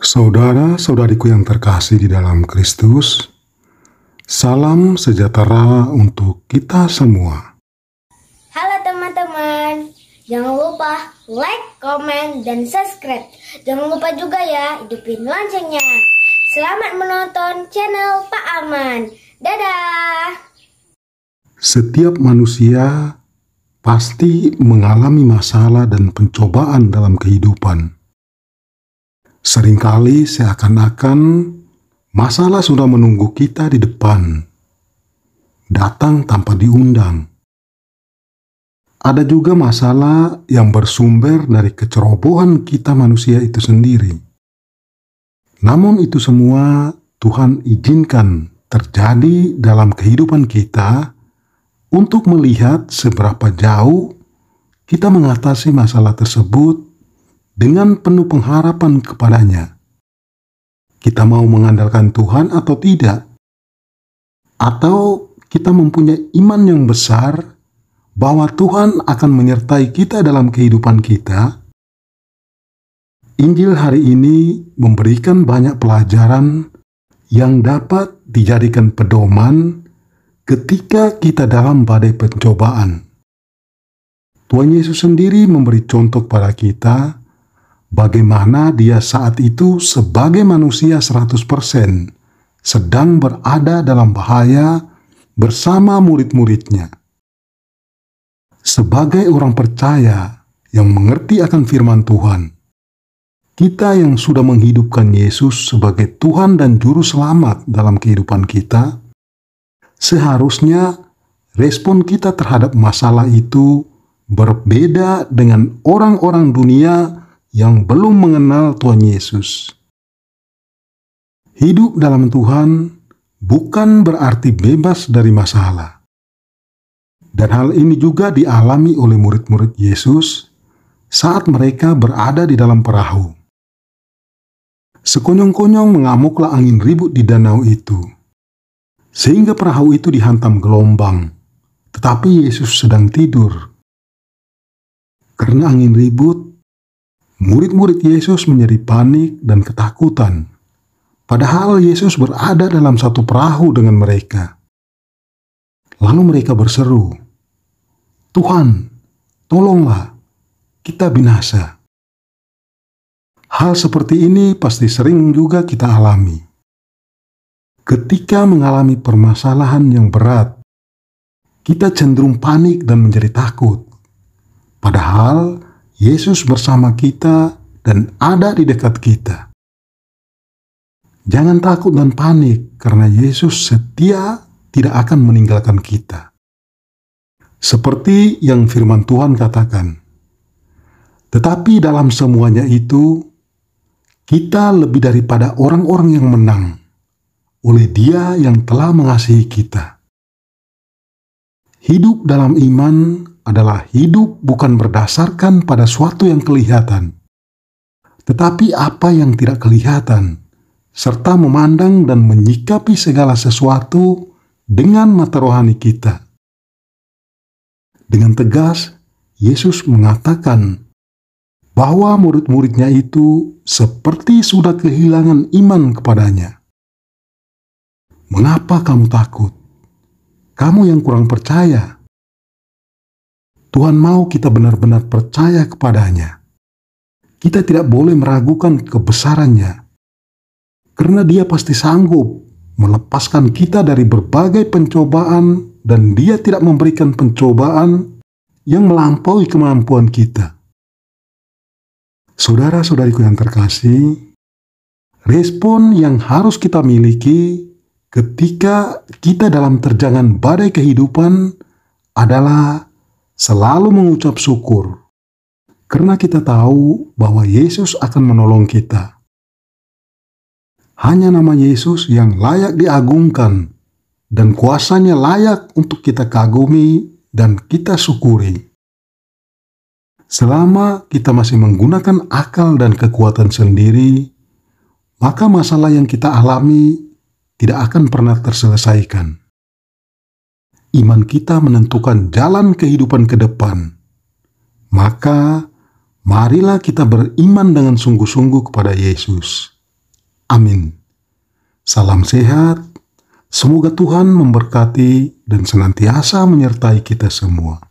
Saudara-saudariku yang terkasih di dalam Kristus, salam sejahtera untuk kita semua. Halo teman-teman, jangan lupa like, komen, dan subscribe. Jangan lupa juga ya, hidupin loncengnya. Selamat menonton channel Pak Arman. Dadah! Setiap manusia pasti mengalami masalah dan pencobaan dalam kehidupan. Seringkali seakan-akan masalah sudah menunggu kita di depan, datang tanpa diundang. Ada juga masalah yang bersumber dari kecerobohan kita manusia itu sendiri. Namun itu semua Tuhan izinkan terjadi dalam kehidupan kita untuk melihat seberapa jauh kita mengatasi masalah tersebut dengan penuh pengharapan kepadanya. Kita mau mengandalkan Tuhan atau tidak? Atau kita mempunyai iman yang besar bahwa Tuhan akan menyertai kita dalam kehidupan kita? Injil hari ini memberikan banyak pelajaran yang dapat dijadikan pedoman ketika kita dalam badai pencobaan. Tuhan Yesus sendiri memberi contoh pada kita bagaimana dia saat itu sebagai manusia 100% sedang berada dalam bahaya bersama murid-muridnya. Sebagai orang percaya yang mengerti akan firman Tuhan, kita yang sudah menghidupkan Yesus sebagai Tuhan dan Juru Selamat dalam kehidupan kita, seharusnya respon kita terhadap masalah itu berbeda dengan orang-orang dunia yang belum mengenal Tuhan Yesus. Hidup dalam Tuhan bukan berarti bebas dari masalah. Dan hal ini juga dialami oleh murid-murid Yesus saat mereka berada di dalam perahu. Sekonyong-konyong mengamuklah angin ribut di danau itu, sehingga perahu itu dihantam gelombang, tetapi Yesus sedang tidur. Karena angin ribut, murid-murid Yesus menjadi panik dan ketakutan, padahal Yesus berada dalam satu perahu dengan mereka. Lalu mereka berseru, "Tuhan, tolonglah, kita binasa." Hal seperti ini pasti sering juga kita alami. Ketika mengalami permasalahan yang berat, kita cenderung panik dan menjadi takut. Padahal Yesus bersama kita dan ada di dekat kita. Jangan takut dan panik karena Yesus setia tidak akan meninggalkan kita. Seperti yang firman Tuhan katakan. Tetapi dalam semuanya itu, kita lebih daripada orang-orang yang menang oleh Dia yang telah mengasihi kita. Hidup dalam iman adalah hidup bukan berdasarkan pada suatu yang kelihatan, tetapi apa yang tidak kelihatan, serta memandang dan menyikapi segala sesuatu dengan mata rohani kita. Dengan tegas, Yesus mengatakan bahwa murid-muridnya itu seperti sudah kehilangan iman kepadanya. Mengapa kamu takut? Kamu yang kurang percaya. Tuhan mau kita benar-benar percaya kepadanya. Kita tidak boleh meragukan kebesarannya, karena Dia pasti sanggup melepaskan kita dari berbagai pencobaan dan Dia tidak memberikan pencobaan yang melampaui kemampuan kita. Saudara-saudariku yang terkasih, respon yang harus kita miliki ketika kita dalam terjangan badai kehidupan adalah selalu mengucap syukur, karena kita tahu bahwa Yesus akan menolong kita. Hanya nama Yesus yang layak diagungkan dan kuasanya layak untuk kita kagumi dan kita syukuri. Selama kita masih menggunakan akal dan kekuatan sendiri, maka masalah yang kita alami tidak akan pernah terselesaikan. Iman kita menentukan jalan kehidupan ke depan. Maka marilah kita beriman dengan sungguh-sungguh kepada Yesus. Amin. Salam sehat, semoga Tuhan memberkati dan senantiasa menyertai kita semua.